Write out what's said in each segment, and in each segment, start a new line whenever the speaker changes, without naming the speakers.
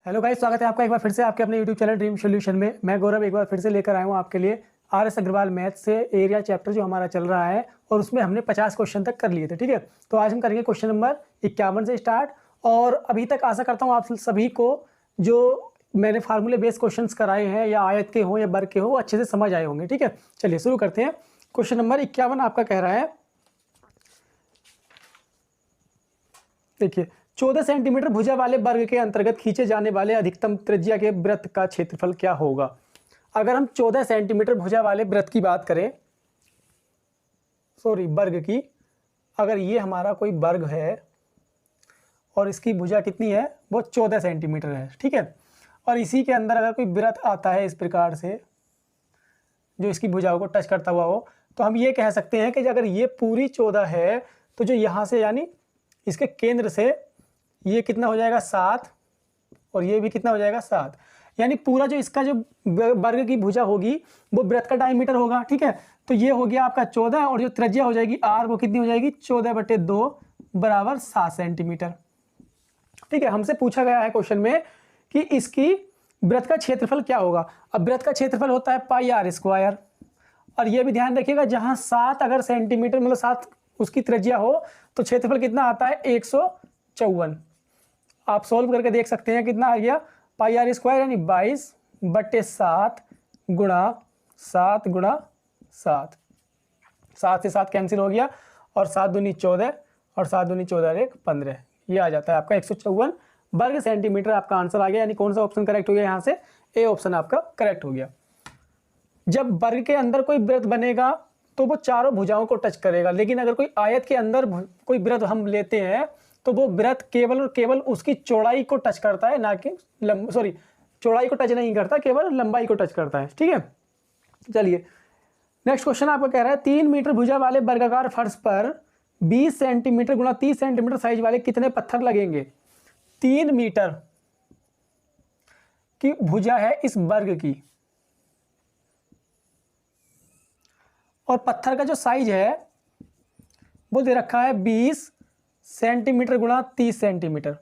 Hello guys, स्वागत है आपका एक बार फिर से आपके अपने यूट्यूब चैनल ड्रीम सॉल्यूशन में। मैं गौरव एक बार फिर से लेकर आया हूँ आपके लिए आर.एस. अग्रवाल मैथ से एरिया चैप्टर जो हमारा चल रहा है और उसमें हमने 50 क्वेश्चन तक कर लिए थे। ठीक है, तो आज हम करेंगे क्वेश्चन नंबर 51 से स्टार्ट। और अभी तक आशा करता हूँ आप सभी को जो मैंने फार्मूले बेस्ड क्वेश्चन कराए हैं, या आयत के हों या वर्ग के हों, अच्छे से समझ आए होंगे। ठीक है, चलिए शुरू करते हैं। क्वेश्चन नंबर 51 आपका कह रहा है, देखिए 14 सेंटीमीटर भुजा वाले वर्ग के अंतर्गत खींचे जाने वाले अधिकतम त्रिज्या के वृत्त का क्षेत्रफल क्या होगा। अगर हम 14 सेंटीमीटर भुजा वाले वृत्त की बात करें, वर्ग की, अगर ये हमारा कोई वर्ग है और इसकी भुजा कितनी है, वो 14 सेंटीमीटर है। ठीक है, और इसी के अंदर अगर कोई वृत्त आता है इस प्रकार से जो इसकी भुजाओं को टच करता हुआ हो, तो हम ये कह सकते हैं कि अगर ये पूरी 14 है तो जो यहाँ से यानी इसके केंद्र से ये कितना हो जाएगा 7, और ये भी कितना हो जाएगा 7, यानी पूरा जो इसका जो वर्ग की भुजा होगी वो वृत्त का डायमीटर होगा। ठीक है, तो ये हो गया आपका 14, और जो त्रिज्या हो जाएगी r, वो कितनी हो जाएगी 14/2 बराबर 7 सेंटीमीटर। ठीक है, हमसे पूछा गया है क्वेश्चन में कि इसकी वृत्त का क्षेत्रफल क्या होगा। अब वृत्त का क्षेत्रफल होता है पाई r स्क्वायर, और ये भी ध्यान रखिएगा जहां 7 अगर सेंटीमीटर मतलब 7 उसकी त्रिज्या हो तो क्षेत्रफल कितना आता है 154। आप सोल्व करके देख सकते हैं कितना आ गया, पाई r स्क्वायर यानी 22/7 गुणा 7 गुणा 7, 7 से 7 कैंसिल हो गया, और 7 दूनी 14 और 7 दूनी 14 1 15, ये आ जाता है आपका 154 वर्ग सेंटीमीटर। आपका आंसर आ गया, यानी कौन सा ऑप्शन करेक्ट हो गया, यहाँ से ए ऑप्शन आपका करेक्ट हो गया। जब वर्ग के अंदर कोई वृत्त बनेगा तो वो चारों भुजाओं को टच करेगा, लेकिन अगर कोई आयत के अंदर कोई वृत्त हम लेते हैं तो वो वृत्त केवल और केवल उसकी चौड़ाई को टच करता है, ना कि चौड़ाई को टच नहीं करता, केवल लंबाई को टच करता है। ठीक है, चलिए नेक्स्ट क्वेश्चन आपको कह रहा है, 3 मीटर भुजा वाले वर्गाकार फर्श पर 20 सेंटीमीटर गुणा 30 सेंटीमीटर साइज वाले कितने पत्थर लगेंगे। 3 मीटर की भुजा है इस वर्ग की, और पत्थर का जो साइज है वो दे रखा है 20 सेंटीमीटर गुणा 30 सेंटीमीटर।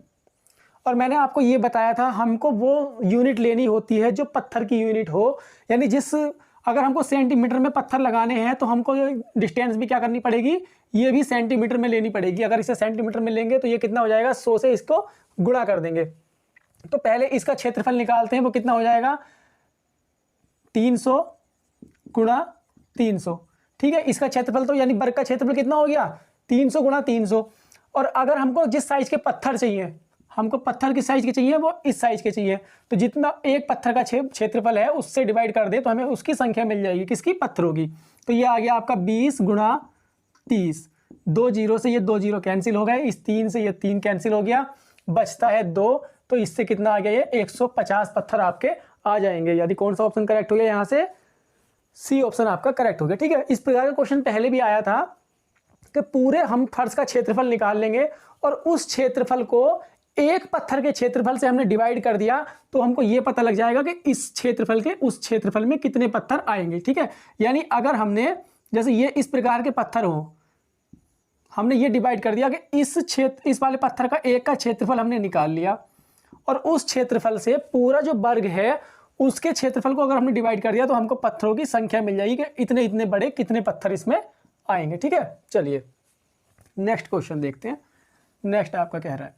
और मैंने आपको ये बताया था हमको वो यूनिट लेनी होती है जो पत्थर की यूनिट हो, यानी अगर हमको सेंटीमीटर में पत्थर लगाने हैं तो हमको डिस्टेंस भी क्या करनी पड़ेगी, ये भी सेंटीमीटर में लेनी पड़ेगी। अगर इसे सेंटीमीटर में लेंगे तो ये कितना हो जाएगा, 100 से इसको गुणा कर देंगे। तो पहले इसका क्षेत्रफल निकालते हैं, वो कितना हो जाएगा 300 गुणा 300। ठीक है, इसका क्षेत्रफल तो यानी वर्ग का क्षेत्रफल कितना हो गया 300 गुणा 300। और अगर हमको जिस साइज के पत्थर चाहिए, हमको पत्थर किस साइज के चाहिए, वो इस साइज के चाहिए, तो जितना एक पत्थर का क्षेत्रफल है उससे डिवाइड कर दे तो हमें उसकी संख्या मिल जाएगी, किसकी, पत्थरों की। तो ये आ गया आपका 20 गुणा 30, 2 जीरो से ये 2 जीरो कैंसिल हो गए, इस 3 से ये 3 कैंसिल हो गया, बचता है 2, तो इससे कितना आ गया, ये 150 पत्थर आपके आ जाएंगे। यदि कौन सा ऑप्शन करेक्ट हो गया, यहाँ से सी ऑप्शन आपका करेक्ट हो गया। ठीक है, इस प्रकार का क्वेश्चन पहले भी आया था कि पूरे हम फर्श का क्षेत्रफल निकाल लेंगे और उस क्षेत्रफल को एक पत्थर के क्षेत्रफल से हमने डिवाइड कर दिया तो हमको ये पता लग जाएगा कि इस क्षेत्रफल के उस क्षेत्रफल में कितने पत्थर आएंगे। ठीक है, यानी अगर हमने जैसे ये इस प्रकार के पत्थर हो, हमने ये डिवाइड कर दिया कि इस वाले पत्थर का एक का क्षेत्रफल हमने निकाल लिया, और उस क्षेत्रफल से पूरा जो वर्ग है उसके क्षेत्रफल को अगर हमने डिवाइड कर दिया तो हमको पत्थरों की संख्या मिल जाएगी कि इतने इतने बड़े कितने पत्थर इसमें आएंगे। ठीक है, चलिए नेक्स्ट क्वेश्चन देखते हैं। नेक्स्ट आपका कह रहा है,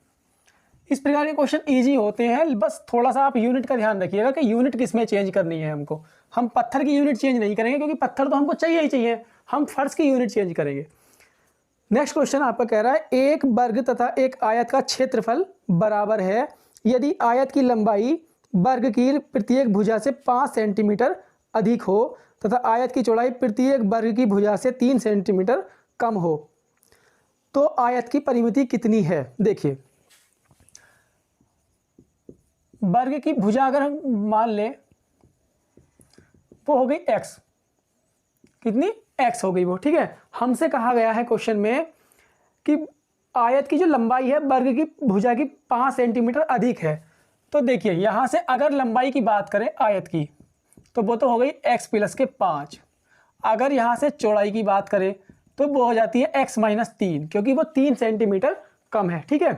इस प्रकार के क्वेश्चन इजी होते हैं, बस थोड़ा सा आप यूनिट का ध्यान रखिएगा कि यूनिट किसमें चेंज करनी है हमको। हम पत्थर की यूनिट चेंज नहीं करेंगे क्योंकि पत्थर तो हमको चाहिए ही चाहिए, हम फर्श की यूनिट चेंज करेंगे। नेक्स्ट क्वेश्चन आपका कह रहा है, एक वर्ग तथा एक आयत का क्षेत्रफल बराबर है यदि आयत की लंबाई वर्ग की प्रत्येक भुजा से 5 सेंटीमीटर अधिक हो तथा आयत की चौड़ाई प्रत्येक वर्ग की भुजा से 3 सेंटीमीटर कम हो, तो आयत की परिमिति कितनी है। देखिए वर्ग की भुजा अगर हम मान लें वो हो गई x, कितनी x हो गई वो। ठीक है, हमसे कहा गया है क्वेश्चन में कि आयत की जो लंबाई है वर्ग की भुजा की 5 सेंटीमीटर अधिक है। तो देखिए यहां से अगर लंबाई की बात करें आयत की तो वो तो हो गई x + के 5। अगर यहां से चौड़ाई की बात करें तो वो हो जाती है x - 3, क्योंकि वो 3 सेंटीमीटर कम है। ठीक है,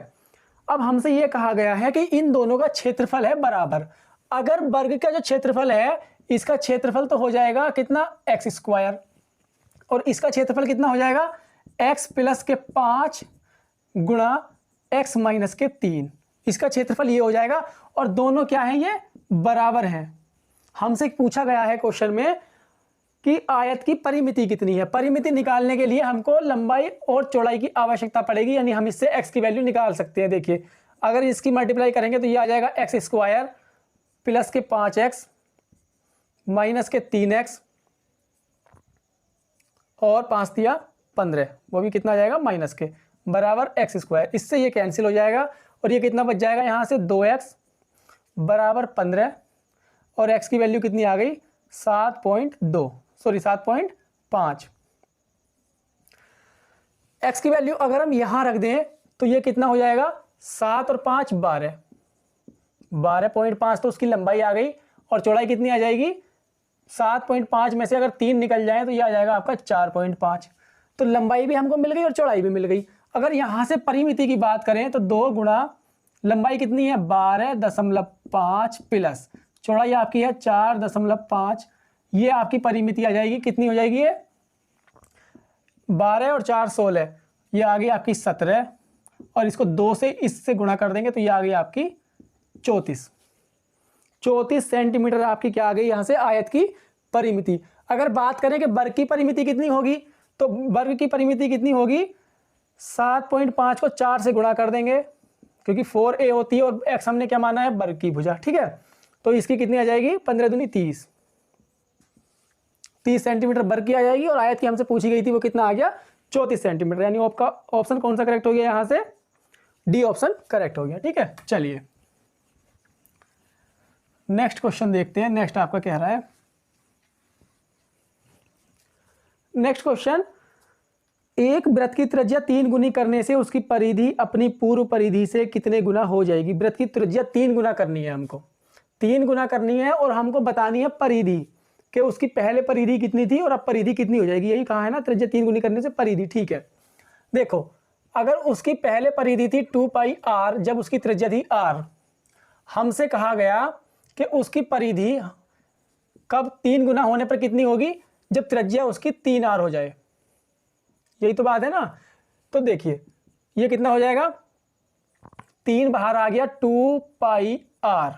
अब हमसे ये कहा गया है कि इन दोनों का क्षेत्रफल है बराबर। अगर वर्ग का जो क्षेत्रफल है, इसका क्षेत्रफल तो हो जाएगा कितना, एक्स स्क्वायर, और इसका क्षेत्रफल कितना हो जाएगा, एक्स प्लस के 5 गुणा एक्स माइनस के 3। इसका क्षेत्रफल ये हो जाएगा, और दोनों क्या है, ये बराबर हैं। हमसे पूछा गया है क्वेश्चन में कि आयत की परिमिति कितनी है। परिमिति निकालने के लिए हमको लंबाई और चौड़ाई की आवश्यकता पड़ेगी, यानी हम इससे x की वैल्यू निकाल सकते हैं। देखिए, अगर इसकी मल्टीप्लाई करेंगे तो ये आ जाएगा एक्स स्क्वायर प्लस के 5x माइनस के 3x और 5 दिया 15, वो भी कितना आ जाएगा, माइनस के, बराबर एक्स स्क्वायर। इससे ये कैंसिल हो जाएगा और ये कितना बच जाएगा, यहाँ से 2x बराबर 15, और x की वैल्यू कितनी आ गई, 7.5। x की वैल्यू अगर हम यहां रख दें तो ये कितना हो जाएगा, 7 और 5 12, 12.5 तो उसकी लंबाई आ गई, और चौड़ाई कितनी आ जाएगी, 7.5 में से अगर 3 निकल जाए तो ये आ जाएगा आपका 4.5। तो लंबाई भी हमको मिल गई और चौड़ाई भी मिल गई। अगर यहां से परिमिति की बात करें तो 2 गुणा लंबाई कितनी है, 12.5 प्लस चौड़ाई आपकी है 4.5, ये आपकी परिमिति आ जाएगी, कितनी हो जाएगी, ये 12 और 4 16, ये आ गई आपकी 17, और इसको 2 से इससे गुणा कर देंगे तो ये आ गई आपकी 34 सेंटीमीटर आपकी क्या आ गई यहाँ से आयत की परिमिति। अगर बात करें कि वर्ग की परिमिति कितनी होगी, तो वर्ग की परिमिति कितनी होगी, 7.5 को 4 से गुणा कर देंगे, क्योंकि 4a होती है और x हमने क्या माना है, वर्ग की भुजा, ठीक है। तो इसकी कितनी आ जाएगी, 15 दूनी 30 सेंटीमीटर वर्ग की आ जाएगी, और आयत की हमसे पूछी गई थी वो कितना आ गया, 34 सेंटीमीटर। यानी आपका ऑप्शन कौन सा करेक्ट हो गया, यहाँ से डी ऑप्शन करेक्ट हो गया, ठीक है। चलिए नेक्स्ट क्वेश्चन देखते हैं। नेक्स्ट आपका कह रहा है, नेक्स्ट क्वेश्चन, एक वृत्त की त्रिज्या 3 गुनी करने से उसकी परिधि अपनी पूर्व परिधि से कितने गुना हो जाएगी। वृत्त की त्रिज्या 3 गुना करनी है, हमको 3 गुना करनी है, और हमको बतानी है परिधि कि उसकी पहले परिधि कितनी थी और अब परिधि कितनी हो जाएगी। यही कहा है ना, त्रिज्या 3 गुनी करने से परिधि, ठीक है। देखो, अगर उसकी पहले परिधि थी 2πr, जब उसकी त्रिज्या थी r, हमसे कहा गया कि उसकी परिधि कब 3 गुना होने पर कितनी होगी, जब त्रिज्या उसकी 3r हो जाए। यही तो बात है ना। तो देखिए ये कितना हो जाएगा, 3 बाहर आ गया, 2πr।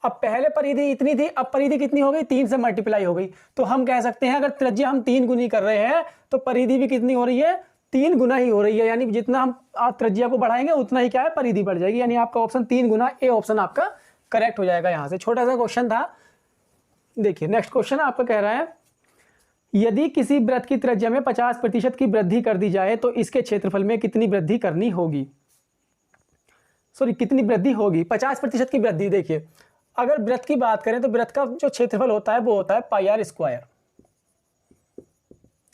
अब पहले परिधि इतनी थी, अब परिधि कितनी हो गई, 3 से मल्टीप्लाई हो गई। तो हम कह सकते हैं अगर त्रिज्या हम 3 गुनी कर रहे हैं तो परिधि भी कितनी हो रही है, 3 गुना ही हो रही है। यानी जितना हम त्रिज्या को बढ़ाएंगे उतना ही क्या है, परिधि बढ़ जाएगी। यानी आपका ऑप्शन 3 गुना, ए ऑप्शन आपका करेक्ट हो जाएगा। यहाँ से छोटा सा क्वेश्चन था। देखिए नेक्स्ट क्वेश्चन आपका कह रहा है, यदि किसी वृत्त की त्रिज्या में 50% की वृद्धि कर दी जाए तो इसके क्षेत्रफल में कितनी वृद्धि करनी होगी, कितनी वृद्धि होगी, 50% की वृद्धि। देखिए अगर वृत्त की बात करें तो वृत्त का जो क्षेत्रफल होता है वो होता है πr²।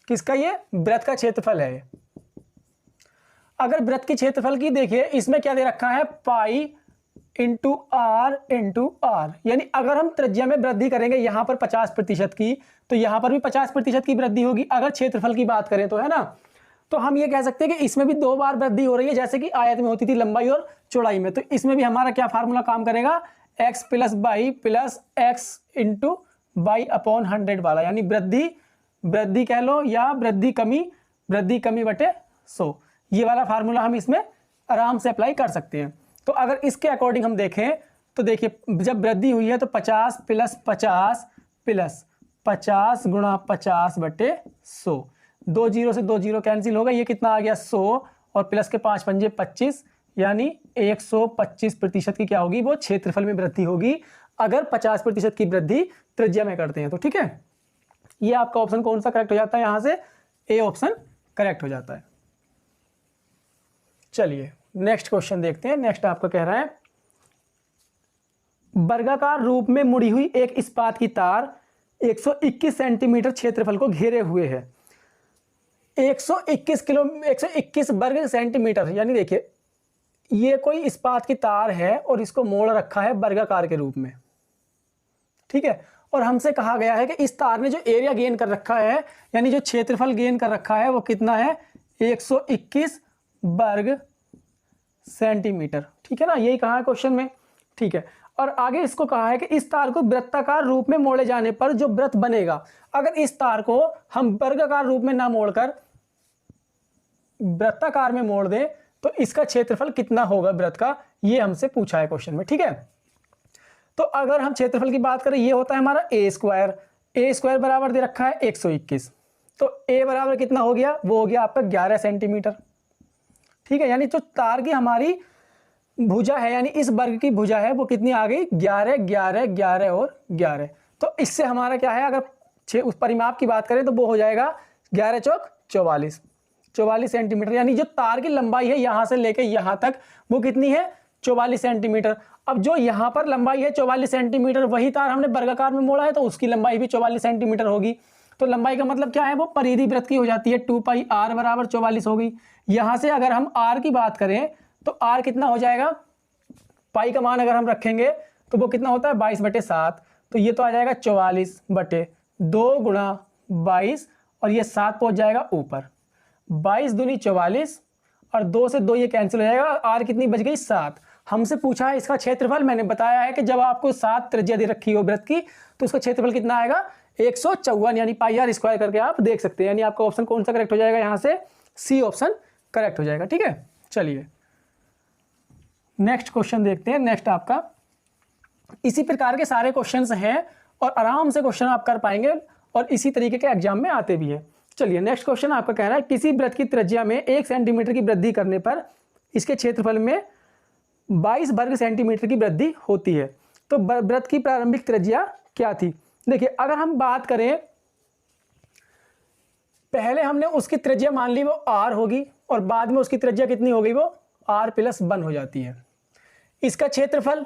किसका, ये वृत्त का क्षेत्रफल है। अगर वृत्त के क्षेत्रफल की देखिए, इसमें क्या दे रखा है, पाई इंटू r, यानी अगर हम त्रिज्या में वृद्धि करेंगे यहाँ पर 50% की, तो यहाँ पर भी 50% की वृद्धि होगी। अगर क्षेत्रफल की बात करें तो, है ना। तो हम ये कह सकते हैं कि इसमें भी 2 बार वृद्धि हो रही है, जैसे कि आयत में होती थी लंबाई और चौड़ाई में। तो इसमें भी हमारा क्या फार्मूला काम करेगा, x plus by plus x into by upon 100 वाला, यानी वृद्धि कह लो या वृद्धि कमी बटे 100। ये वाला फार्मूला हम इसमें आराम से अप्लाई कर सकते हैं। तो अगर इसके अकॉर्डिंग हम देखें तो देखिए, जब वृद्धि हुई है तो 50 प्लस 50 प्लस 50 गुणा 50 बटे 100, 2 जीरो से 2 जीरो कैंसिल होगा, ये कितना आ गया 100, और प्लस के 5 पंजे 25, यानी 125% की क्या होगी, वो क्षेत्रफल में वृद्धि होगी अगर 50% की वृद्धि त्रिज्या में करते हैं तो, ठीक है। ये आपका ऑप्शन कौन सा करेक्ट हो जाता है, यहां से ए ऑप्शन करेक्ट हो जाता है। चलिए नेक्स्ट क्वेश्चन देखते हैं। नेक्स्ट आपका कह रहा है, वर्गाकार रूप में मुड़ी हुई एक इस्पात की तार 121 सेंटीमीटर क्षेत्रफल को घेरे हुए है। 121 वर्ग सेंटीमीटर, यानी देखिए ये कोई इस्पात की तार है और इसको मोड़ रखा है वर्गाकार के रूप में, ठीक है। और हमसे कहा गया है कि इस तार ने जो एरिया गेन कर रखा है, यानी जो क्षेत्रफल गेन कर रखा है वो कितना है, 121 वर्ग सेंटीमीटर। ठीक है ना, यही कहा है क्वेश्चन में। ठीक है, और आगे इसको कहा है कि इस तार को वृत्ताकार रूप में मोड़े जाने पर जो वृत्त बनेगा, अगर इस तार को हम वर्गाकार रूप में ना मोड़कर वृत्ताकार में मोड़ दें तो इसका क्षेत्रफल कितना होगा वृत्त का, ये हमसे पूछा है क्वेश्चन में। ठीक है, तो अगर हम क्षेत्रफल की बात करें, ये होता है हमारा ए स्क्वायर बराबर दे रखा है 121, तो ए बराबर कितना हो गया, वो हो गया आपका 11 सेंटीमीटर। ठीक है, यानी जो तार की हमारी भुजा है, यानी इस वर्ग की भुजा है, वो कितनी आ गई, 11 11 11 और 11। तो इससे हमारा क्या है, अगर उस परिमाप की बात करें तो वो हो जाएगा 11 चौक 44 सेंटीमीटर। यानी जो तार की लंबाई है यहां से लेके यहां तक वो कितनी है, 44 सेंटीमीटर। अब जो यहां पर लंबाई है 44 सेंटीमीटर, वही तार हमने वर्गाकार में मोड़ा है तो उसकी लंबाई भी 44 सेंटीमीटर होगी। तो लंबाई का मतलब क्या है, वो परिधि वृत्त की हो जाती है, 2 पाई r बराबर 44 हो गई। यहां से अगर हम r की बात करें तो r कितना हो जाएगा, पाई का मान अगर हम रखेंगे तो वो कितना होता है 22/7, तो ये तो आ जाएगा 44/2 गुणा 22 और ये 7 पहुंच जाएगा ऊपर, 22 दूनी 44 और 2 से 2 ये कैंसिल हो जाएगा, r कितनी बच गई 7। हमसे पूछा है इसका क्षेत्रफल, मैंने बताया है कि जब आपको 7 त्रिज्या दे रखी हो वृत्त की तो उसका क्षेत्रफल कितना आएगा 154, यानी पाई r स्क्वायर करके आप देख सकते हैं। यानी आपका ऑप्शन कौन सा करेक्ट हो जाएगा, यहाँ से सी ऑप्शन करेक्ट हो जाएगा। ठीक है, चलिए नेक्स्ट क्वेश्चन देखते हैं। नेक्स्ट आपका इसी प्रकार के सारे क्वेश्चंस हैं और आराम से क्वेश्चन आप कर पाएंगे और इसी तरीके के एग्जाम में आते भी हैं। चलिए नेक्स्ट क्वेश्चन आपका कह रहा है, किसी वृत्त की त्रिज्या में 1 सेंटीमीटर की वृद्धि करने पर इसके क्षेत्रफल में 22 वर्ग सेंटीमीटर की वृद्धि होती है, तो वृत्त की प्रारंभिक त्रिज्या क्या थी। देखिए, अगर हम बात करें, पहले हमने उसकी त्रिज्या मान ली वो r होगी और बाद में उसकी त्रिज्या कितनी हो गई, वो r + 1 हो जाती है। इसका क्षेत्रफल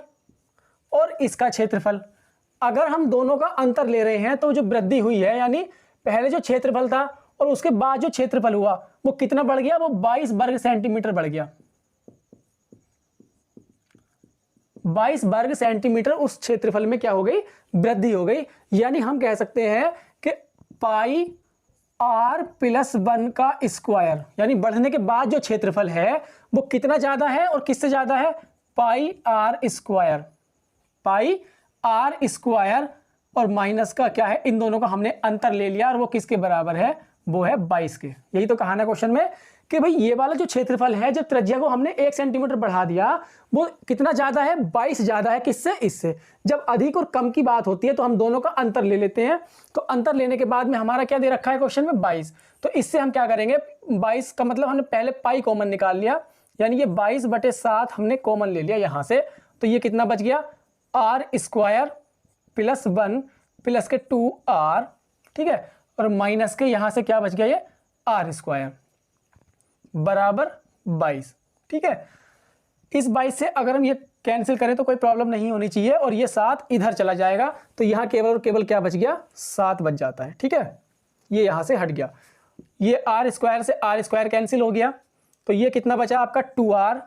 और इसका क्षेत्रफल, अगर हम दोनों का अंतर ले रहे हैं तो जो वृद्धि हुई है, यानी पहले जो क्षेत्रफल था और उसके बाद जो क्षेत्रफल हुआ वो कितना बढ़ गया, वो 22 वर्ग सेंटीमीटर बढ़ गया। 22 वर्ग सेंटीमीटर उस क्षेत्रफल में क्या हो गई, वृद्धि हो गई। यानी हम कह सकते हैं कि पाई r + 1 का स्क्वायर, यानी बढ़ने के बाद जो क्षेत्रफल है वो कितना ज्यादा है और किससे ज्यादा है, पाई r स्क्वायर और माइनस का क्या है, इन दोनों का हमने अंतर ले लिया और वो किसके बराबर है, वो है 22 के। यही तो कहा ना क्वेश्चन में कि भाई ये वाला जो क्षेत्रफल है, जब त्रिज्या को हमने 1 सेंटीमीटर बढ़ा दिया वो कितना ज्यादा है, 22 ज्यादा है, किससे, इससे। जब अधिक और कम की बात होती है तो हम दोनों का अंतर ले लेते हैं, तो अंतर लेने के बाद में हमारा क्या दे रखा है क्वेश्चन में 22, तो इससे हम क्या करेंगे, 22 का मतलब हमने पहले पाई कॉमन निकाल लिया, यानी ये 22/7 हमने कॉमन ले लिया यहां से, तो ये कितना बच गया, r स्क्वायर + 1 प्लस के 2r, ठीक है, और माइनस के यहां से क्या बच गया, ये r स्क्वायर बराबर 22। ठीक है, इस 22 से अगर हम ये कैंसिल करें तो कोई प्रॉब्लम नहीं होनी चाहिए और ये 7 इधर चला जाएगा, तो यहां केवल और केवल क्या बच गया, 7 बच जाता है। ठीक है, ये यहां से हट गया, ये r स्क्वायर से r स्क्वायर कैंसिल हो गया, तो ये कितना बचा आपका 2r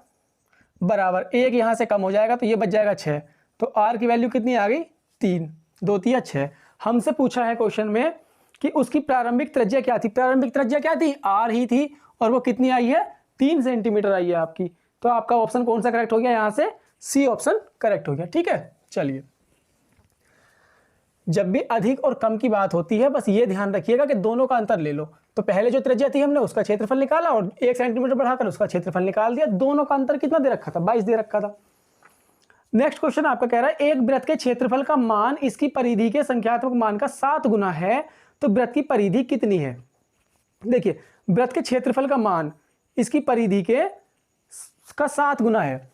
बराबर 1 यहां से कम हो जाएगा तो ये बच जाएगा 6, तो r की वैल्यू कितनी आ गई, 3 2 3 6। हमसे पूछा है क्वेश्चन में कि उसकी प्रारंभिक त्रिज्या क्या थी, प्रारंभिक त्रिज्या क्या थी, r ही थी, और वो कितनी आई है, 3 सेंटीमीटर आई है आपकी, तो आपका ऑप्शन कौन सा करेक्ट हो गया, यहां से सी ऑप्शन करेक्ट हो गया। ठीक है, चलिए जब भी अधिक और कम की बात होती है बस ये ध्यान रखिएगा कि दोनों का अंतर ले लो, तो पहले जो त्रिज्या थी हमने उसका क्षेत्रफल निकाला और 1 सेंटीमीटर बढ़ाकर उसका क्षेत्रफल निकाल दिया, दोनों का अंतर कितना दे रखा था, 22 दे रखा था। नेक्स्ट क्वेश्चन आपका कह रहा है, एक वृत्त के क्षेत्रफल का मान इसकी परिधि के संख्यात्मक मान का 7 गुना है, तो वृत्त की परिधि कितनी है। देखिए, वृत्त के क्षेत्रफल का मान इसकी परिधि के का 7 गुना है,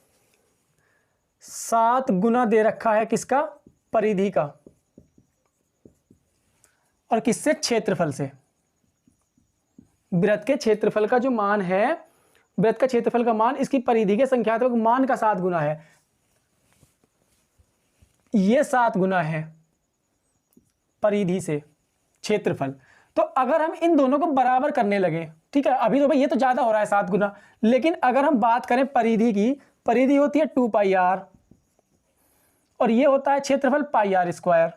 7 गुना दे रखा है किसका, परिधि का, और किससे, क्षेत्रफल से। वृत्त के क्षेत्रफल का जो मान है, वृत्त का क्षेत्रफल का मान इसकी परिधि के संख्यात्मक मान का 7 गुना है, ये 7 गुना है परिधि से क्षेत्रफल। तो अगर हम इन दोनों को बराबर करने लगे, ठीक है, अभी तो भाई ये तो ज्यादा हो रहा है 7 गुना, लेकिन अगर हम बात करें परिधि की, परिधि होती है 2 पाई r और ये होता है क्षेत्रफल पाई r स्क्वायर,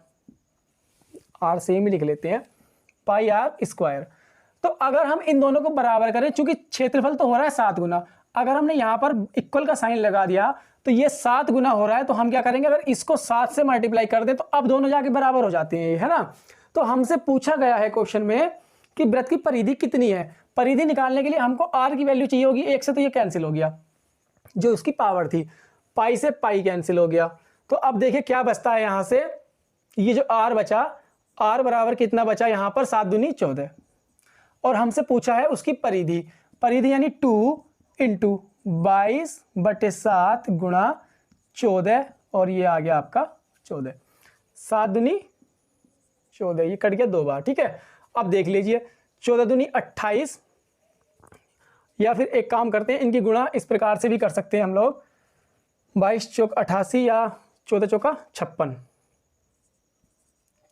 r सेम ही लिख लेते हैं, पाई r स्क्वायर। तो अगर हम इन दोनों को बराबर करें, चूंकि क्षेत्रफल तो हो रहा है 7 गुना, अगर हमने यहाँ पर इक्वल का साइन लगा दिया तो ये 7 गुना हो रहा है, तो हम क्या करेंगे, अगर इसको 7 से मल्टीप्लाई कर दें तो अब दोनों जाके बराबर हो जाते हैं, है ना। तो हमसे पूछा गया है क्वेश्चन में कि वृत्त की परिधि कितनी है। परिधि निकालने के लिए हमको r की वैल्यू चाहिए होगी, 1 से तो ये कैंसिल हो गया, जो उसकी पावर थी, पाई से पाई कैंसिल हो गया। तो अब देखिए क्या बचता है यहाँ से, ये जो r बचा, r बराबर कितना बचा यहाँ पर, 7 दूनी 14। और हमसे पूछा है उसकी परिधि, परिधि यानी 2 इंटू 22/7 गुणा 14, और ये आ गया आपका 14, 7 दूनी 14, ये कट गया 2 बार, ठीक है। अब देख लीजिए 14 दूनी 28, या फिर एक काम करते हैं, इनकी गुणा इस प्रकार से भी कर सकते हैं हम लोग, 22 चौक 88 या 14 चौका 56,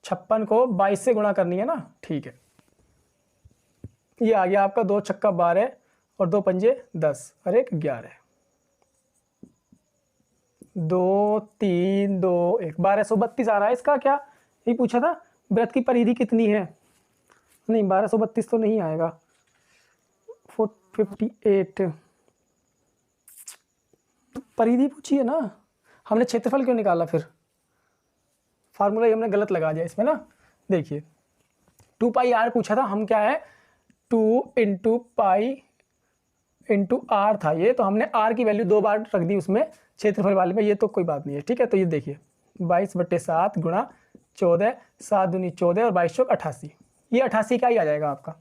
56 को 22 से गुणा करनी है ना, ठीक है। ये आ गया आपका 2 छक्का 12 और 2 पंजे 10 और 1 11, 2 3 2 1, 1232 आ रहा है इसका। क्या ये पूछा था वृत्त की परिधि कितनी है, नहीं 1232 तो नहीं आएगा, 458, परिधि पूछी है ना, हमने क्षेत्रफल क्यों निकाला, फिर फार्मूला ही हमने गलत लगा दिया इसमें ना। देखिए 2 पाई आर पूछा था, हम क्या है 2 इंटू पाई इंटू आर था ये, तो हमने आर की वैल्यू 2 बार रख दी उसमें क्षेत्रफल वाले में, ये तो कोई बात नहीं है, ठीक है। तो ये देखिए 22/7 गुणा 14, 7 दूनी 14 और 22 चौक 88, ये 88 का ही आ जाएगा आपका।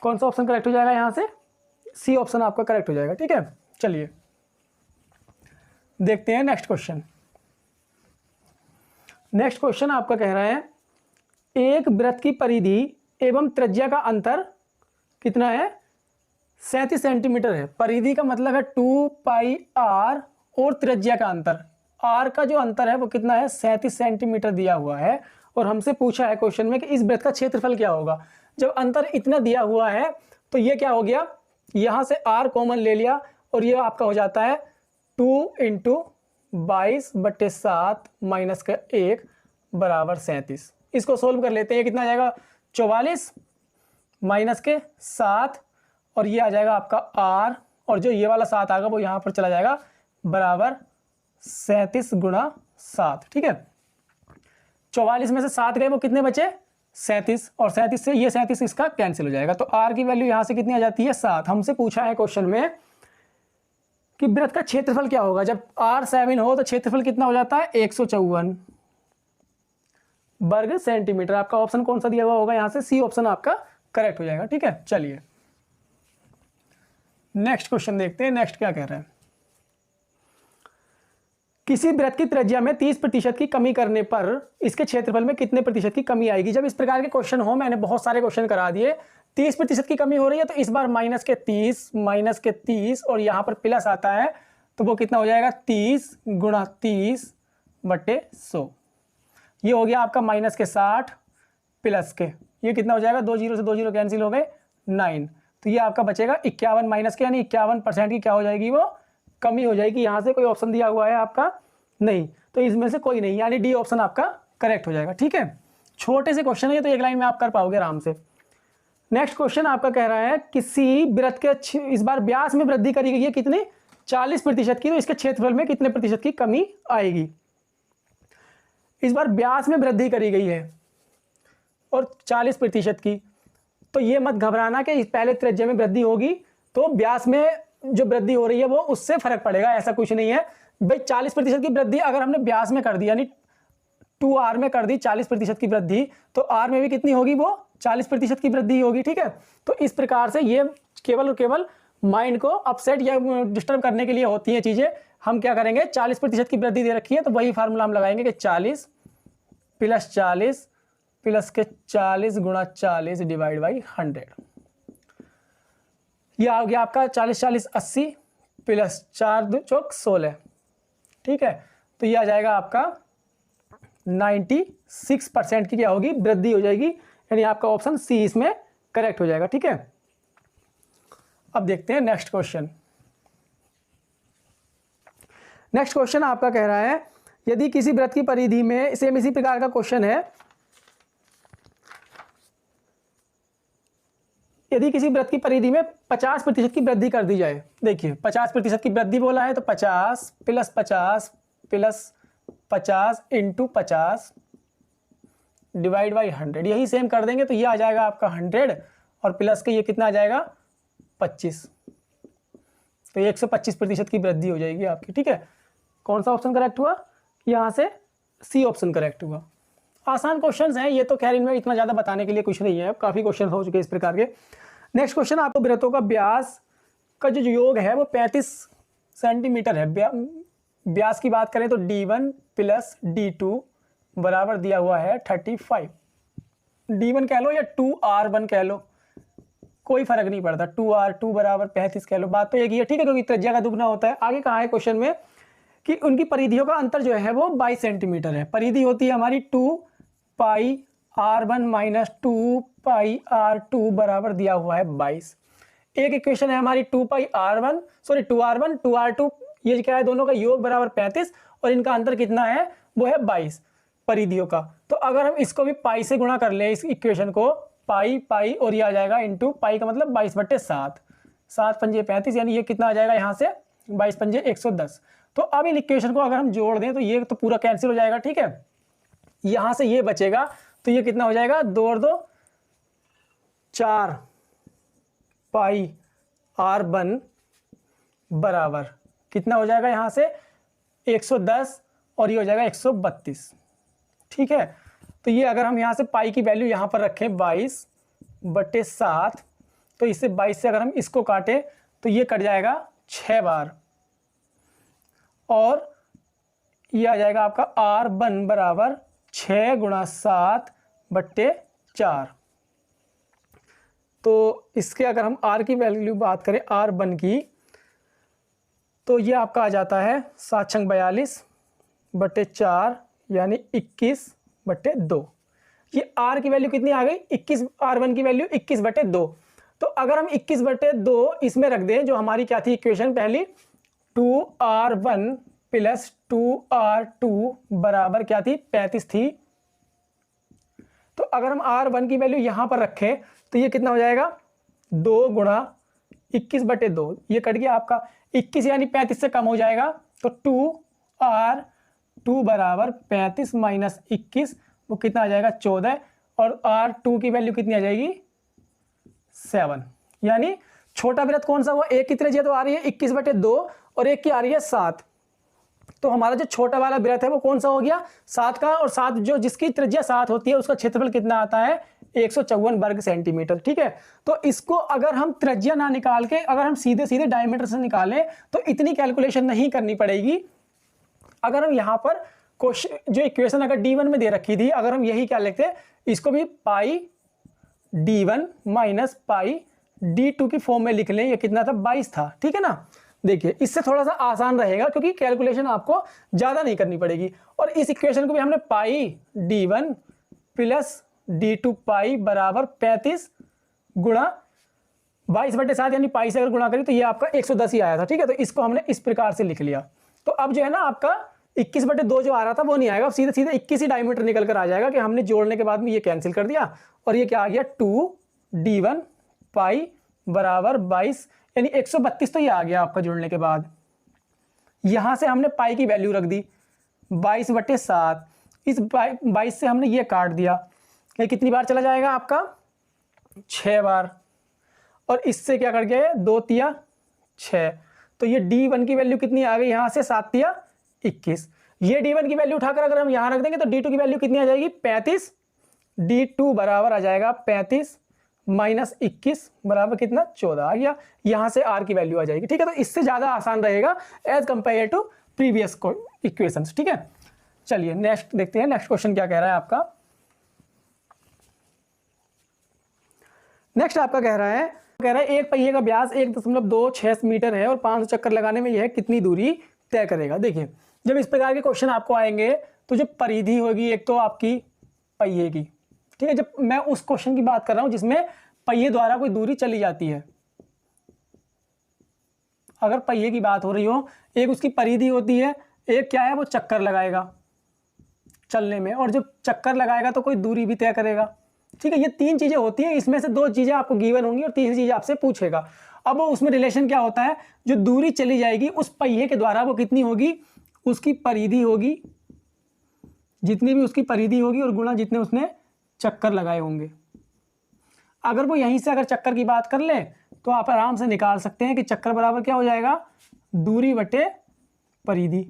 कौन सा ऑप्शन करेक्ट हो जाएगा यहाँ से, सी ऑप्शन आपका करेक्ट हो जाएगा, ठीक है। चलिए देखते हैं नेक्स्ट क्वेश्चन। नेक्स्ट क्वेश्चन आपका कह रहा है एक वृत्त की परिधि एवं त्रिज्या का अंतर कितना है, 37 सेंटीमीटर है। परिधि का मतलब है 2 पाई आर और त्रिज्या का अंतर, आर का जो अंतर है वो कितना है, 37 सेंटीमीटर दिया हुआ है। और हमसे पूछा है क्वेश्चन में कि इस वृत्त का क्षेत्रफल क्या होगा। जब अंतर इतना दिया हुआ है तो ये क्या हो गया, यहाँ से आर कॉमन ले लिया और ये आपका हो जाता है 2 इंटू 22/7 माइनस का 1 बराबर 37। इसको सोल्व कर लेते हैं, कितना आ जाएगा 44 माइनस के 7 और ये आ जाएगा आपका आर, और जो ये वाला 7 आएगा वो यहाँ पर चला जाएगा, बराबर 37 गुणा 7, ठीक है। 44 में से 7 गए, वो कितने बचे 37, और 37 से ये 37 इसका कैंसिल हो जाएगा, तो आर की वैल्यू यहाँ से कितनी आ जाती है 7। हमसे पूछा है क्वेश्चन में कि वृत्त का क्षेत्रफल क्या होगा। जब आर 7 हो तो क्षेत्रफल कितना हो जाता है 154 वर्ग सेंटीमीटर। आपका ऑप्शन कौन सा दिया हुआ होगा यहाँ से, सी ऑप्शन आपका करेक्ट हो जाएगा, ठीक है। चलिए नेक्स्ट क्वेश्चन देखते हैं, नेक्स्ट क्या कह रहे हैं। किसी वृत्त की त्रिज्या में 30% की कमी करने पर इसके क्षेत्रफल में कितने प्रतिशत की कमी आएगी। जब इस प्रकार के क्वेश्चन हो, मैंने बहुत सारे क्वेश्चन करा दिए, 30% की कमी हो रही है तो इस बार माइनस के 30 और यहाँ पर प्लस आता है तो वो कितना हो जाएगा 30 गुणा 30/100। ये हो गया आपका माइनस के 60 प्लस के, ये कितना हो जाएगा, 2 0 से 2 0 कैंसिल हो गए 9, तो ये आपका बचेगा 51 माइनस के, यानी 51% की क्या हो जाएगी, वो कमी हो जाएगी। यहाँ से कोई ऑप्शन दिया हुआ है आपका नहीं, तो इसमें से कोई नहीं, यानी डी ऑप्शन आपका करेक्ट हो जाएगा, ठीक है। छोटे से क्वेश्चन है तो एक लाइन में आप कर पाओगे आराम से। नेक्स्ट क्वेश्चन आपका कह रहा है किसी वृत्त के इस बार व्यास में वृद्धि करी गई है कितनी, 40% की, तो इसके क्षेत्रफल में कितने प्रतिशत की कमी आएगी। इस बार व्यास में वृद्धि करी गई है और 40% की, तो ये मत घबराना कि पहले त्रिज्या में वृद्धि होगी तो व्यास में जो वृद्धि हो रही है वो उससे फर्क पड़ेगा, ऐसा कुछ नहीं है भाई। 40% की वृद्धि अगर हमने व्यास में कर दी, यानी 2r में कर दी 40% की वृद्धि, तो r में भी कितनी होगी, वो 40% की वृद्धि होगी, ठीक है। तो इस प्रकार से ये केवल और केवल माइंड को अपसेट या डिस्टर्ब करने के लिए होती हैं चीजें। हम क्या करेंगे, 40% की वृद्धि दे रखी है तो वही फार्मूला हम लगाएंगे कि 40 + 40 प्लस के 40 गुणा 40 डिवाइड बाई 100। ये आ गया आपका 40 40 80 प्लस 4 2 चौक 16, ठीक है। तो ये आ जाएगा आपका 96% की क्या होगी, वृद्धि हो जाएगी, यानी आपका ऑप्शन सी इसमें करेक्ट हो जाएगा, ठीक है। अब देखते हैं नेक्स्ट क्वेश्चन। नेक्स्ट क्वेश्चन आपका कह रहा है यदि किसी वृत्त की परिधि में, सेम इसी प्रकार का क्वेश्चन है, यदि किसी वृत्त की परिधि में 50% की वृद्धि कर दी जाए, देखिए 50% की वृद्धि बोला है तो 50 plus 50 plus 50 into 50 divide by 100, यही सेम कर देंगे तो ये आ जाएगा आपका 100 और प्लस के ये कितना आ जाएगा 25, तो ये 125% की वृद्धि हो जाएगी आपकी। ठीक है, कौन सा ऑप्शन करेक्ट हुआ? यहाँ से सी ऑप्शन करेक्ट हुआ। आसान क्वेश्चंस हैं ये तो, खैर इनमें इतना ज़्यादा बताने के लिए कुछ नहीं है, काफ़ी क्वेश्चन हो चुके हैं इस प्रकार के। नेक्स्ट क्वेश्चन, आपको वृत्तों का व्यास का जो योग है वो 35 सेंटीमीटर है। व्यास की बात करें तो D1 प्लस D2 बराबर दिया हुआ है 35। D1 कह लो या 2R1 कह लो, कोई फर्क नहीं पड़ता, 2R2 बराबर 35 कह लो, बात तो एक ही है। ठीक है, क्योंकि त्रिज्या का दुगना होता है। आगे कहा है क्वेश्चन में कि उनकी परिधियों का अंतर जो है वो 22 सेंटीमीटर है। परिधि होती है हमारी 2 पाई R1 माइनस 2 पाई R2 बराबर दिया हुआ है 22। एक इक्वेशन है हमारी 2 पाई R1 सॉरी 2R1 2R2, ये क्या है, दोनों का योग बराबर 35 और इनका अंतर कितना है, वो है 22 परिधियों का। तो अगर हम इसको भी पाई से गुणा कर ले, इस इक्वेशन को पाई पाई और ये आ जाएगा इंटू पाई का मतलब 22/7, 7 पंजे 35, यानी ये कितना आ जाएगा यहाँ से 22 पंजे 110। तो अब इन इक्वेशन को अगर हम जोड़ दें तो ये तो पूरा कैंसिल हो जाएगा। ठीक है, यहाँ से ये बचेगा तो ये कितना हो जाएगा, 2 और 2 4 पाई R1 बराबर कितना हो जाएगा यहाँ से 110 और ये हो जाएगा 132। ठीक है, तो ये अगर हम यहाँ से पाई की वैल्यू यहाँ पर रखें 22/7, तो इससे 22 से अगर हम इसको काटें तो ये कट जाएगा 6 बार और ये आ जाएगा आपका R1 बराबर 6 × 7/4। तो इसके अगर हम R की वैल्यू बात करें R1 की, तो ये आपका आ जाता है 7×42/4 यानी 21/2। ये R की वैल्यू कितनी आ गई, 21, R1 की वैल्यू 21/2। तो अगर हम 21/2 इसमें रख दें, जो हमारी क्या थी इक्वेशन पहली, 2R1 प्लस 2R2 बराबर क्या थी 35 थी। तो अगर हम R1 की वैल्यू यहाँ पर रखें तो ये कितना हो जाएगा 2 × 21/2, ये कट गया आपका 21 यानी 35 से कम हो जाएगा, तो 2R2 बराबर 35 माइनस 21 वो कितना आ जाएगा 14 और R2 की वैल्यू कितनी आ जाएगी 7। यानी छोटा वृत्त कौन सा हुआ, एक की त्रिज्या तो आ रही है 21/2 और एक की आ रही है 7, तो हमारा जो छोटा वाला वृत्त है वो कौन सा हो गया 7 का, और 7 जो जिसकी त्रिज्या 7 होती है उसका क्षेत्रफल कितना आता है 154 वर्ग सेंटीमीटर। ठीक है, तो इसको अगर हम त्रिज्या ना निकाल के अगर हम सीधे सीधे डायमीटर से निकालें तो इतनी कैलकुलेशन नहीं करनी पड़ेगी। अगर हम यहाँ पर क्वेश्चन जो इक्वेशन अगर D1 में दे रखी थी, अगर हम यही क्या लिखते, इसको भी पाई D1 माइनस पाई D2 की फॉर्म में लिख लें, ये कितना था 22 था। ठीक है ना, देखिए इससे थोड़ा सा आसान रहेगा क्योंकि कैलकुलेशन आपको ज़्यादा नहीं करनी पड़ेगी। और इस इक्वेशन को भी हमने पाई D1 प्लस D2 पाई बराबर 35 गुणा 22/7 यानी पाई से अगर गुणा करें तो ये आपका 110 ही आया था। ठीक है, तो इसको हमने इस प्रकार से लिख लिया। तो अब जो है ना आपका 21/2 जो आ रहा था वो नहीं आएगा, सीधे सीधे 21 ही डायमीटर निकल कर आ जाएगा कि हमने जोड़ने के बाद में ये कैंसिल कर दिया और ये क्या आ गया 2D1 पाई बराबर 22 यानी 132, तो ये आ गया आपका जुड़ने के बाद। यहाँ से हमने पाई की वैल्यू रख दी 22/7, इस 22 से हमने ये काट दिया, ये कितनी बार चला जाएगा आपका 6 बार, और इससे क्या कर गया 2 तिया 6, तो ये D1 की वैल्यू कितनी आ गई यहाँ से 7 तिया 21। ये D1 की वैल्यू उठाकर अगर हम यहाँ रख देंगे तो D2 की वैल्यू कितनी आ जाएगी 35, D2 बराबर आ जाएगा 35 माइनस 21 बराबर कितना 14 आ गया, यहाँ से R की वैल्यू आ जाएगी। ठीक है, तो इससे ज़्यादा आसान रहेगा as compare to previous equations. ठीक है, चलिए नेक्स्ट देखते हैं, नेक्स्ट क्वेश्चन क्या कह रहा है आपका। नेक्स्ट आपका कह रहा है एक पहिए का व्यास 1.26 मीटर है और 500 चक्कर लगाने में यह कितनी दूरी तय करेगा। देखिए जब इस प्रकार के क्वेश्चन आपको आएंगे तो जो परिधि होगी एक तो आपकी पहिए की, ठीक है, जब मैं उस क्वेश्चन की बात कर रहा हूं जिसमें पहिए द्वारा कोई दूरी चली जाती है, अगर पहिए की बात हो रही हो, एक उसकी परिधि होती है, एक क्या है वो चक्कर लगाएगा चलने में, और जब चक्कर लगाएगा तो कोई दूरी भी तय करेगा ठीक है, ये 3 चीजें होती हैं, इसमें से 2 चीजें आपको गिवन होंगी और तीसरी चीज आपसे पूछेगा। अब वो उसमें रिलेशन क्या होता है, जो दूरी चली जाएगी उस पहिए के द्वारा वो कितनी होगी, उसकी परिधि होगी, जितनी भी उसकी परिधि होगी और गुणा जितने उसने चक्कर लगाए होंगे। अगर वो यहीं से अगर चक्कर की बात कर ले तो आप आराम से निकाल सकते हैं कि चक्कर बराबर क्या हो जाएगा, दूरी बटे परिधि।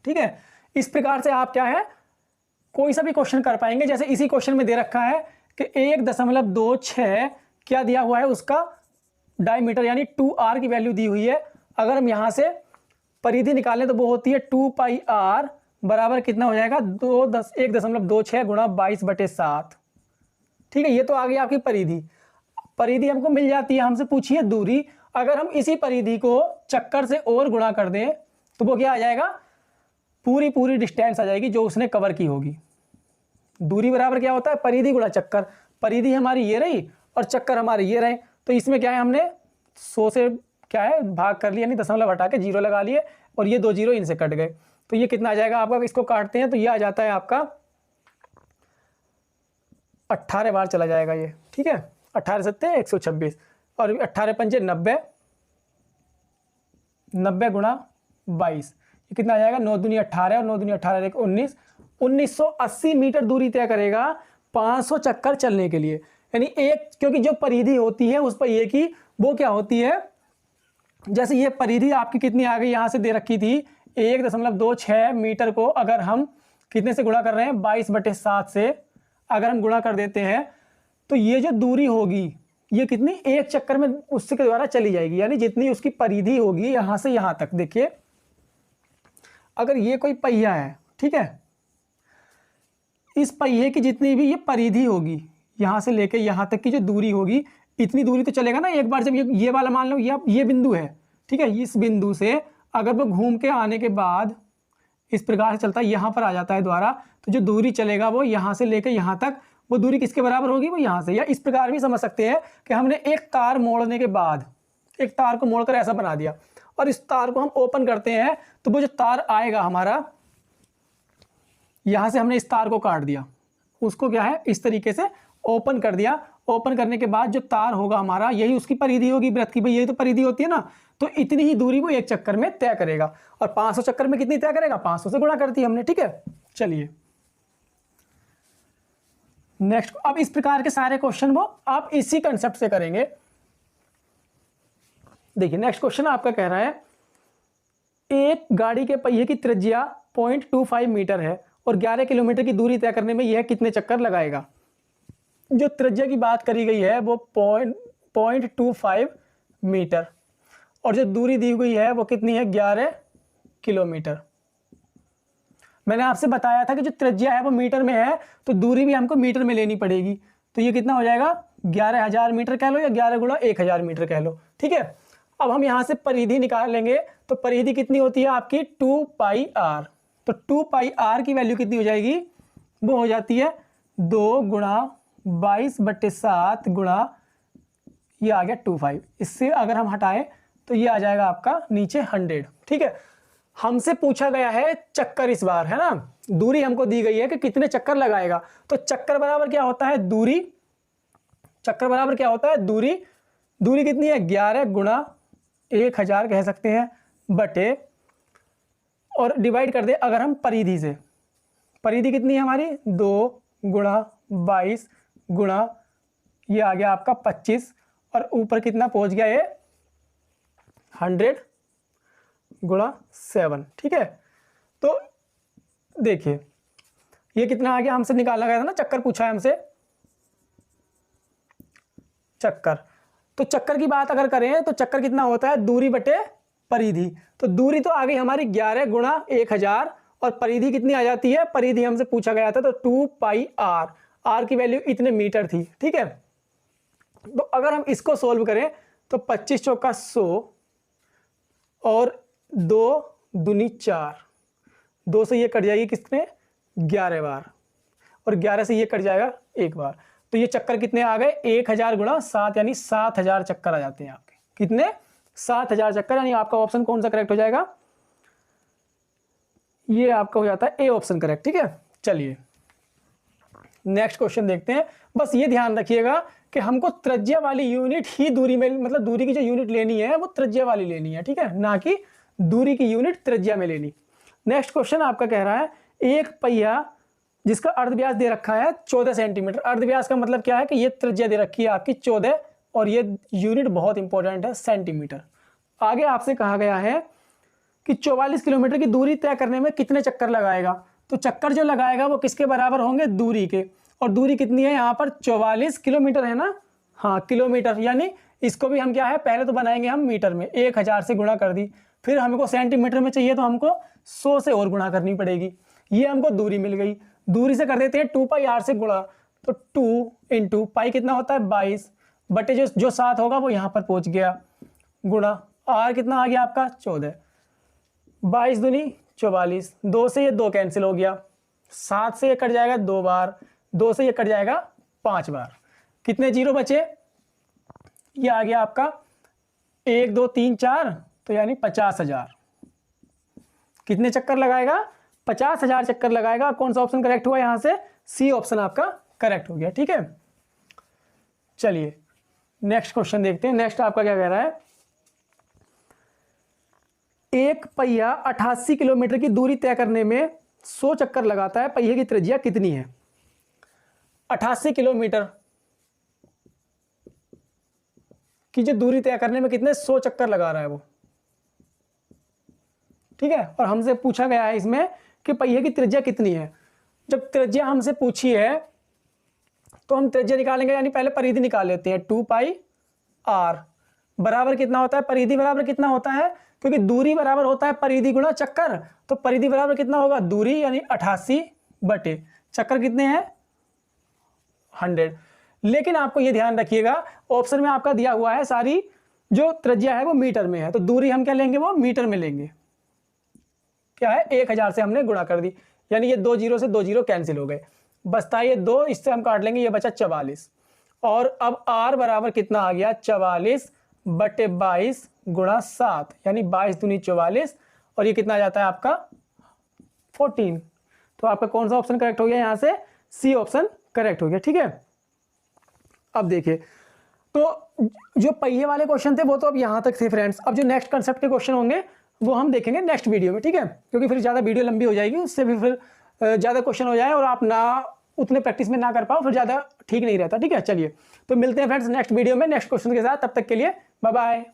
ठीक है, इस प्रकार से आप क्या है कोई सा भी क्वेश्चन कर पाएंगे। जैसे इसी क्वेश्चन में दे रखा है कि 1.26 क्या दिया हुआ है, उसका डायमीटर यानी 2r की वैल्यू दी हुई है। अगर हम यहां से परिधि निकालें तो वो होती है 2πr बराबर कितना हो जाएगा, 1.26 गुणा 22/7। ठीक है, ये तो आ गई आपकी परिधि। परिधि हमको मिल जाती है, हमसे पूछिए दूरी। अगर हम इसी परिधि को चक्कर से और गुणा कर दें तो वो क्या आ जाएगा, पूरी डिस्टेंस आ जाएगी जो उसने कवर की होगी। दूरी बराबर क्या होता है, परिधि गुणा चक्कर। परिधि हमारी ये रही और चक्कर हमारे ये रहे, तो इसमें क्या है हमने 100 से क्या है भाग कर लिया, यानी दशमलव हटा के 0 लगा लिए और ये 2 0 इनसे कट गए। तो ये कितना आ जाएगा आपका, इसको काटते हैं तो ये आ जाता है आपका 18 बार चला जाएगा ये। ठीक है, 18 7 126 और 18 पंजे 90, 90 गुणा 22 ये कितना आ जाएगा, 9 दूनी 18 और 9 दूनी 18 19, 1980 मीटर दूरी तय करेगा 500 चक्कर चलने के लिए। यानी एक, क्योंकि जो परिधि होती है उस पहिए की वो क्या होती है, जैसे ये परिधि आपकी कितनी आ गई, यहां से दे रखी थी 1.26 मीटर को अगर हम कितने से गुणा कर रहे हैं, 22/7 से अगर हम गुणा कर देते हैं तो ये जो दूरी होगी ये कितनी, एक चक्कर में उसके द्वारा चली जाएगी। यानी जितनी उसकी परिधि होगी यहां से यहां तक, देखिए अगर ये कोई पहिया है, ठीक है, इस पहिए की जितनी भी ये परिधि होगी यहां से लेके यहां तक की जो दूरी होगी, इतनी दूरी तो चलेगा ना। एक बार जब ये वाला मान लो ये बिंदु है, ठीक है, इस बिंदु से अगर वो घूम के आने के बाद इस प्रकार से चलता है, यहां पर आ जाता है द्वारा, तो जो दूरी चलेगा वो यहां से लेकर यहां तक, वो दूरी किसके बराबर होगी, वो यहां से। या इस प्रकार भी समझ सकते हैं कि हमने एक तार मोड़ने के बाद, एक तार को मोड़कर ऐसा बना दिया और इस तार को हम ओपन करते हैं तो वो जो तार आएगा हमारा, यहां से हमने इस तार को काट दिया, उसको क्या है इस तरीके से ओपन कर दिया। ओपन करने के बाद जो तार होगा हमारा, यही उसकी परिधि होगी वृत्त की, भाई यही तो परिधि होती है ना। तो इतनी ही दूरी वो एक चक्कर में तय करेगा। और 500 चक्कर में कितनी तय करेगा, 500 से गुणा करती है हमने। ठीक है, चलिए नेक्स्ट। अब इस प्रकार के सारे क्वेश्चन वो आप इसी कंसेप्ट से करेंगे। देखिए नेक्स्ट क्वेश्चन आपका कह रहा है, एक गाड़ी के पहिए की त्रिज्या 0.25 मीटर है और 11 किलोमीटर की दूरी तय करने में यह कितने चक्कर लगाएगा। जो त्रिज्या की बात करी गई है वो 0.25 मीटर और जो दूरी दी हुई है वो कितनी है, 11 किलोमीटर। मैंने आपसे बताया था कि जो त्रिज्या है वो मीटर में है तो दूरी भी हमको मीटर में लेनी पड़ेगी। तो ये कितना हो जाएगा, 11,000 मीटर कह लो या 11 गुणा 1,000 मीटर कह लो। ठीक है, अब हम यहाँ से परिधि निकालेंगे तो परिधि कितनी होती है आपकी 2πr। तो 2πr की वैल्यू कितनी हो जाएगी, वो हो जाती है 2 गुणा 22/7 गुणा ये आ गया 25। इससे अगर हम हटाएं तो ये आ जाएगा आपका नीचे 100। ठीक है, हमसे पूछा गया है चक्कर इस बार, है ना। दूरी हमको दी गई है कि कितने चक्कर लगाएगा। तो चक्कर बराबर क्या होता है, दूरी। चक्कर बराबर क्या होता है, दूरी। दूरी कितनी है, 11 गुणा 1,000 कह सकते हैं बटे, और डिवाइड कर दे अगर हम परिधि से। परिधि कितनी है हमारी, 2 गुणा 22 गुणा ये आ गया आपका 25 और ऊपर कितना पहुंच गया ये 100 गुणा 7। ठीक है, तो देखिए ये कितना आ गया, हमसे निकालना गया था ना, चक्कर पूछा है हमसे, चक्कर। तो चक्कर की बात अगर करें तो चक्कर कितना होता है, दूरी बटे परिधि। तो दूरी तो आ गई हमारी 11 गुणा 1,000 और परिधि कितनी आ जाती है, परिधि हमसे पूछा गया था तो 2πr, r की वैल्यू इतने मीटर थी। ठीक है, तो अगर हम इसको सोल्व करें तो 25 चौका 100 और 2 दूनी 4, 2 से ये कट जाएगी किसमें 11 बार और 11 से ये कट जाएगा 1 बार। तो ये चक्कर कितने आ गए, 1,000 गुणा 7 यानी 7,000 चक्कर आ जाते हैं आपके। कितने, 7,000 चक्कर। यानी आपका ऑप्शन कौन सा करेक्ट हो जाएगा, ये आपका हो जाता है ए ऑप्शन करेक्ट। ठीक है, चलिए नेक्स्ट क्वेश्चन देखते हैं। बस ये ध्यान रखिएगा कि हमको त्रिज्या वाली यूनिट ही दूरी में, मतलब दूरी की जो यूनिट लेनी है वो त्रिज्या वाली लेनी है, ठीक है, ना कि दूरी की यूनिट त्रिज्या में लेनी। नेक्स्ट क्वेश्चन आपका कह रहा है एक पहिया जिसका अर्धव्यास दे रखा है 14 सेंटीमीटर। अर्धव्यास का मतलब क्या है कि ये त्रिज्या दे रखी है आपकी 14 और ये यूनिट बहुत इंपॉर्टेंट है सेंटीमीटर। आगे आपसे कहा गया है कि 44 किलोमीटर की दूरी तय करने में कितने चक्कर लगाएगा। तो चक्कर जो लगाएगा वो किसके बराबर होंगे, दूरी के। और दूरी कितनी है यहाँ पर 44 किलोमीटर है ना, हाँ किलोमीटर, यानी इसको भी हम क्या है पहले तो बनाएंगे हम मीटर में, 1000 से गुणा कर दी, फिर हमको सेंटीमीटर में चाहिए तो हमको 100 से और गुणा करनी पड़ेगी। ये हमको दूरी मिल गई, दूरी से कर देते हैं 2πr से गुणा, तो 2 इंटू पाई कितना होता है 22 बटे जो 7 होगा वो यहाँ पर पहुँच गया, गुणा आर कितना आ गया आपका 14, 22 दूनी 44, 2 से ये 2 कैंसिल हो गया, 7 से ये कट जाएगा 2 बार, 2 से ये कट जाएगा 5 बार, कितने जीरो बचे, ये आ गया आपका 1 2 3 4, तो यानी 50,000। कितने चक्कर लगाएगा, 50,000 चक्कर लगाएगा। कौन सा ऑप्शन करेक्ट हुआ यहाँ से, सी ऑप्शन आपका करेक्ट हो गया, ठीक है। चलिए नेक्स्ट क्वेश्चन देखते हैं। नेक्स्ट आपका क्या कह रहा है, एक पहिया 88 किलोमीटर की दूरी तय करने में 100 चक्कर लगाता है, पहिए की त्रिज्या कितनी है। 88 किलोमीटर की जो दूरी तय करने में कितने 100 चक्कर लगा रहा है वो, ठीक है। और हमसे पूछा गया है इसमें कि पहिए की त्रिज्या कितनी है। जब त्रिज्या हमसे पूछी है तो हम त्रिज्या निकालेंगे, यानी पहले परिधि निकाल लेते हैं। 2πr बराबर कितना होता है, परिधि बराबर कितना होता है, क्योंकि दूरी बराबर होता है परिधि गुणा चक्कर, तो परिधि बराबर कितना होगा, दूरी यानी 88 बटे चक्कर कितने हैं 100। लेकिन आपको ये ध्यान रखिएगा ऑप्शन में आपका दिया हुआ है सारी जो त्रिज्या है वो मीटर में है, तो दूरी हम क्या लेंगे, वो मीटर में लेंगे। क्या है 1000 से हमने गुणा कर दी, यानी ये 2 जीरो से 2 जीरो कैंसिल हो गए, बचता है ये 2, इससे हम काट लेंगे, ये बचा 44। और अब r बराबर कितना आ गया 44 बटे 22 गुणा 7, यानी 22 दूनी 44, और ये कितना आ जाता है आपका 14। तो आपका कौन सा ऑप्शन करेक्ट हो गया, यहाँ से सी ऑप्शन करेक्ट हो गया, ठीक है। अब देखिए, तो जो पहिए वाले क्वेश्चन थे वो तो अब यहाँ तक थे फ्रेंड्स। अब जो नेक्स्ट कंसेप्ट के क्वेश्चन होंगे वो हम देखेंगे नेक्स्ट वीडियो में, ठीक है, क्योंकि फिर ज़्यादा वीडियो लंबी हो जाएगी, उससे भी फिर ज़्यादा क्वेश्चन हो जाए और आप ना उतने प्रैक्टिस में ना कर पाओ, फिर ज़्यादा ठीक नहीं रहता, ठीक है। चलिए तो मिलते हैं फ्रेंड्स नेक्स्ट वीडियो में नेक्स्ट क्वेश्चन के साथ, तब तक के लिए बाय बाय।